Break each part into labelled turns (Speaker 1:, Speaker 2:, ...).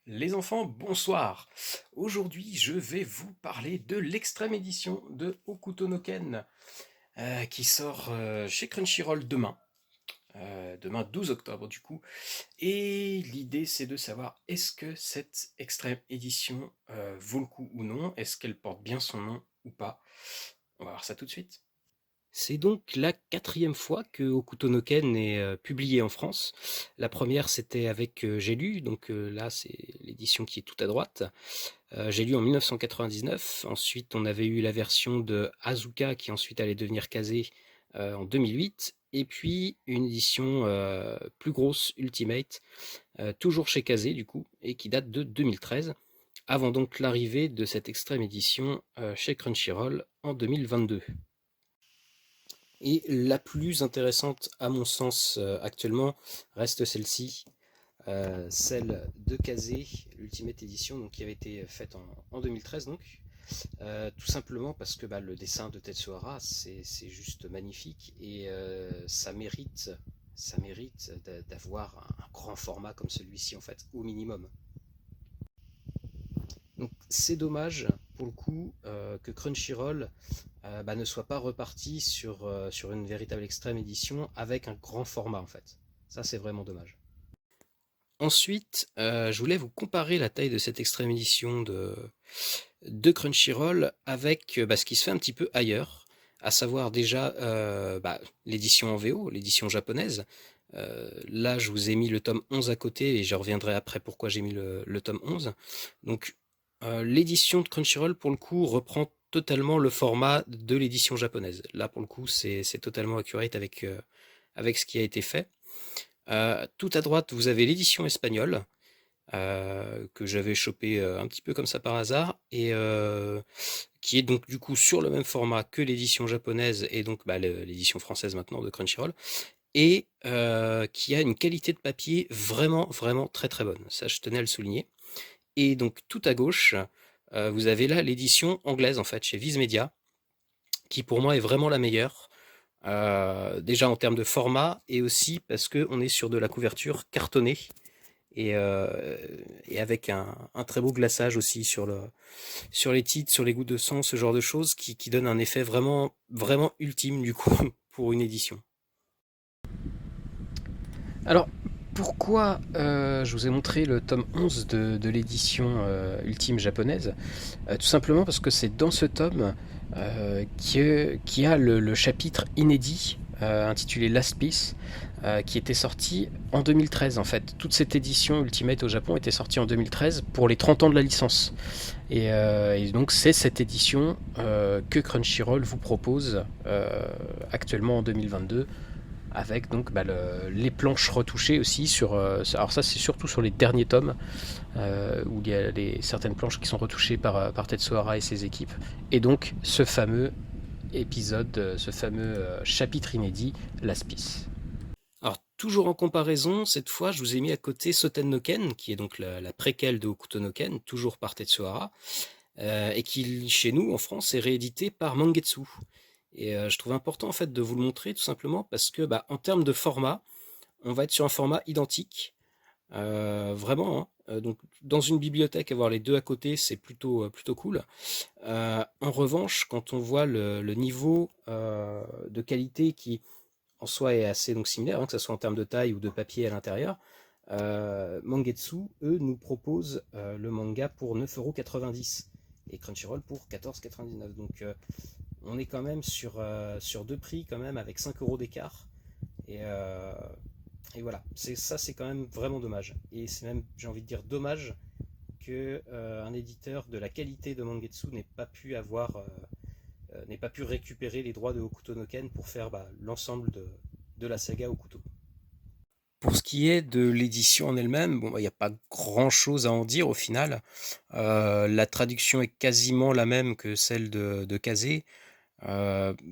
Speaker 1: Les enfants, bonsoir. Aujourd'hui, je vais vous parler de l'extrême édition de Hokuto no Ken qui sort chez Crunchyroll demain 12 octobre du coup. Et l'idée, c'est de savoir est-ce que cette extrême édition vaut le coup ou non, est-ce qu'elle porte bien son nom ou pas. On va voir ça tout de suite. C'est donc la quatrième fois que Hokuto no Ken est publié en France. La première, c'était avec J'ai lu, donc là, c'est l'édition qui est tout à droite. J'ai lu en 1999. Ensuite, on avait eu la version de Azuka qui ensuite allait devenir Kazé en 2008. Et puis une édition plus grosse, Ultimate, toujours chez Kazé du coup, et qui date de 2013. Avant donc l'arrivée de cette extrême édition chez Crunchyroll en 2022. Et la plus intéressante à mon sens actuellement reste celle-ci, celle de Kazé, l'Ultimate Edition, donc, qui avait été faite en 2013 donc. Tout simplement parce que le dessin de Tetsuo Hara c'est juste magnifique et ça mérite d'avoir un grand format comme celui-ci en fait, au minimum. Donc c'est dommage pour le coup que Crunchyroll ne soit pas reparti sur une véritable extrême édition avec un grand format en fait. Ça c'est vraiment dommage. Ensuite, je voulais vous comparer la taille de cette extrême édition de Crunchyroll avec ce qui se fait un petit peu ailleurs, à savoir déjà l'édition en VO, l'édition japonaise. Là, je vous ai mis le tome 11 à côté et je reviendrai après pourquoi j'ai mis le tome 11. Donc, l'édition de Crunchyroll, pour le coup, reprend totalement le format de l'édition japonaise. Là, pour le coup, c'est totalement accurate avec ce qui a été fait. Tout à droite, vous avez l'édition espagnole, que j'avais chopé un petit peu comme ça par hasard, et qui est donc du coup sur le même format que l'édition japonaise et donc l'édition française maintenant de Crunchyroll, et qui a une qualité de papier vraiment vraiment très très bonne. Ça, je tenais à le souligner. Et donc tout à gauche, vous avez là l'édition anglaise en fait chez Viz Media, qui pour moi est vraiment la meilleure. Déjà en termes de format et aussi parce qu'on est sur de la couverture cartonnée et, euh, et avec un très beau glaçage aussi sur les titres, sur les gouttes de sang, ce genre de choses qui donne un effet vraiment, vraiment ultime du coup pour une édition. Alors, pourquoi je vous ai montré le tome 11 de l'édition ultime japonaise? Tout simplement parce que c'est dans ce tome qui a le chapitre inédit intitulé Last Piece, qui était sorti en 2013 en fait. Toute cette édition Ultimate au Japon était sortie en 2013 pour les 30 ans de la licence. Et donc c'est cette édition que Crunchyroll vous propose actuellement en 2022, avec donc les planches retouchées aussi alors ça c'est surtout sur les derniers tomes où il y a certaines planches qui sont retouchées par Tetsuo Hara et ses équipes, et donc ce fameux épisode, ce fameux chapitre inédit, Last Piece. Alors toujours en comparaison, cette fois je vous ai mis à côté Soten no Ken, qui est donc la préquelle de Hokuto no Ken, toujours par Tetsuo Hara, et qui chez nous en France est réédité par Mangetsu. Et je trouve important en fait de vous le montrer tout simplement parce que en termes de format, on va être sur un format identique, vraiment, hein. Donc dans une bibliothèque, avoir les deux à côté, c'est plutôt cool. En revanche, quand on voit le niveau de qualité qui en soi est assez donc similaire, hein, que ce soit en termes de taille ou de papier à l'intérieur, Mangetsu, eux, nous proposent le manga pour 9,90 € et Crunchyroll pour 14,99 €. Donc on est quand même sur deux prix quand même avec 5 € d'écart. Et, euh, et voilà, c'est quand même vraiment dommage. Et c'est même, j'ai envie de dire, dommage que un éditeur de la qualité de Mangetsu n'ait pas pu récupérer les droits de Hokuto no Ken pour faire l'ensemble de la saga Hokuto. Pour ce qui est de l'édition en elle-même, bon, il n'y a pas grand-chose à en dire au final. La traduction est quasiment la même que celle de Kazé.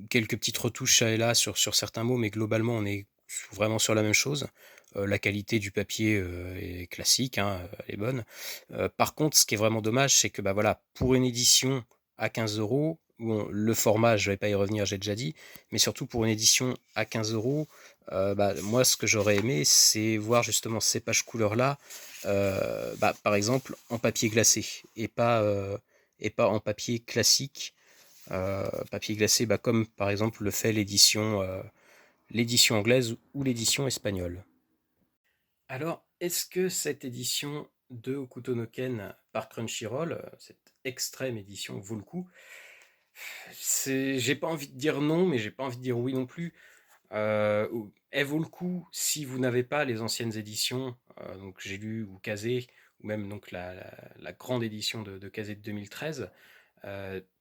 Speaker 1: Quelques petites retouches ça et là sur certains mots, mais globalement on est vraiment sur la même chose. La qualité du papier est classique, hein, elle est bonne. Par contre, ce qui est vraiment dommage, c'est que voilà, pour une édition à 15 €, bon, le format, je vais pas y revenir, j'ai déjà dit, mais surtout pour une édition à 15 €, moi ce que j'aurais aimé, c'est voir justement ces pages couleurs là par exemple en papier glacé et pas en papier classique. Papier glacé, comme par exemple le fait l'édition anglaise ou l'édition espagnole. Alors, est-ce que cette édition de Hokuto no Ken par Crunchyroll, cette extrême édition, vaut le coup? J'ai pas envie de dire non, mais j'ai pas envie de dire oui non plus. Elle vaut le coup si vous n'avez pas les anciennes éditions, donc j'ai lu ou Kazé, ou même donc la grande édition de Kazé de 2013.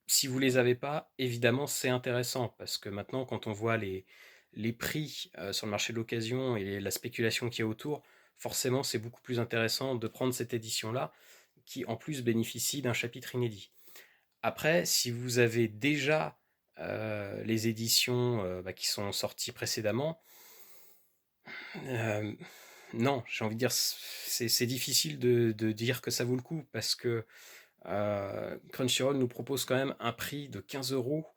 Speaker 1: Si vous les avez pas, évidemment c'est intéressant parce que maintenant quand on voit les prix sur le marché de l'occasion et la spéculation qu'il y a autour, forcément c'est beaucoup plus intéressant de prendre cette édition-là qui en plus bénéficie d'un chapitre inédit. Après, si vous avez déjà les éditions qui sont sorties précédemment, euh, non, j'ai envie de dire, c'est difficile de dire que ça vaut le coup parce que Crunchyroll nous propose quand même un prix de 15 euros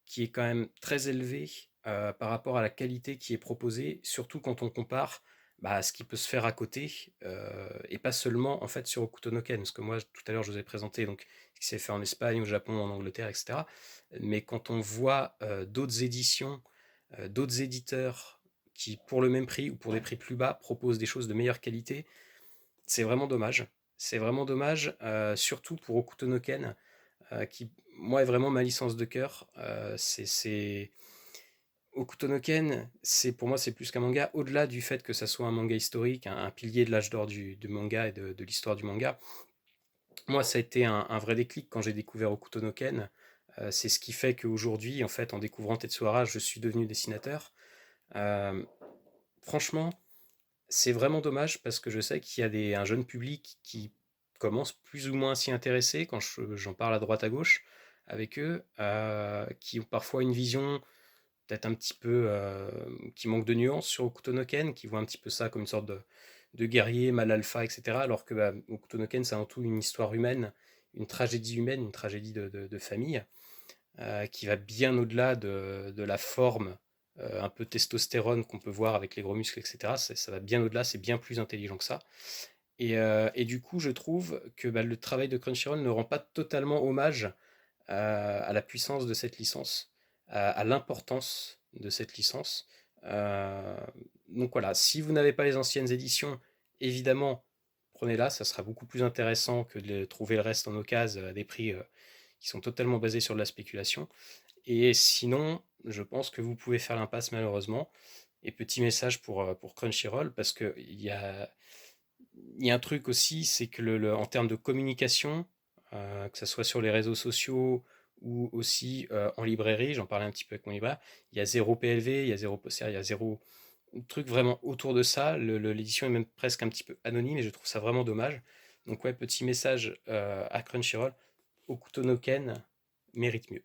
Speaker 1: qui est quand même très élevé par rapport à la qualité qui est proposée, surtout quand on compare à ce qui peut se faire à côté, et pas seulement en fait sur Hokuto no Ken, parce que moi tout à l'heure je vous ai présenté donc ce qui s'est fait en Espagne, au Japon, en Angleterre, etc. Mais quand on voit d'autres éditions, d'autres éditeurs qui pour le même prix ou pour des prix plus bas proposent des choses de meilleure qualité, c'est vraiment dommage. C'est vraiment dommage, surtout pour Hokuto no Ken, qui, moi, est vraiment ma licence de cœur. Hokuto no Ken, pour moi, c'est plus qu'un manga. Au-delà du fait que ça soit un manga historique, un pilier de l'âge d'or du manga et de l'histoire du manga, moi, ça a été un vrai déclic quand j'ai découvert Hokuto no Ken. C'est ce qui fait qu'aujourd'hui, en fait, en découvrant Tetsuhara, je suis devenu dessinateur. Euh, Franchement, c'est vraiment dommage parce que je sais qu'il y a un jeune public qui commence plus ou moins à s'y intéresser quand j'en parle à droite à gauche avec eux, qui ont parfois une vision peut-être un petit peu qui manque de nuances sur Hokuto no Ken, qui voit un petit peu ça comme une sorte de guerrier mal alpha, etc. Alors que Hokuto no Ken, c'est avant tout une histoire humaine, une tragédie de famille, qui va bien au-delà de la forme un peu testostérone qu'on peut voir avec les gros muscles, etc. Ça va bien au-delà, c'est bien plus intelligent que ça. Et du coup, je trouve que le travail de Crunchyroll ne rend pas totalement hommage à la puissance de cette licence, à l'importance de cette licence. Euh, donc voilà, si vous n'avez pas les anciennes éditions, évidemment, prenez-la, ça sera beaucoup plus intéressant que de trouver le reste en occasion à des prix qui sont totalement basés sur de la spéculation. Et sinon, je pense que vous pouvez faire l'impasse malheureusement. Et petit message pour Crunchyroll, parce il y a un truc aussi, c'est que en termes de communication, que ce soit sur les réseaux sociaux ou aussi en librairie, j'en parlais un petit peu avec mon libraire, il y a zéro PLV, il y a zéro poster, il y a zéro truc vraiment autour de ça. L'édition est même presque un petit peu anonyme et je trouve ça vraiment dommage. Donc ouais, petit message à Crunchyroll, Hokuto no Ken mérite mieux.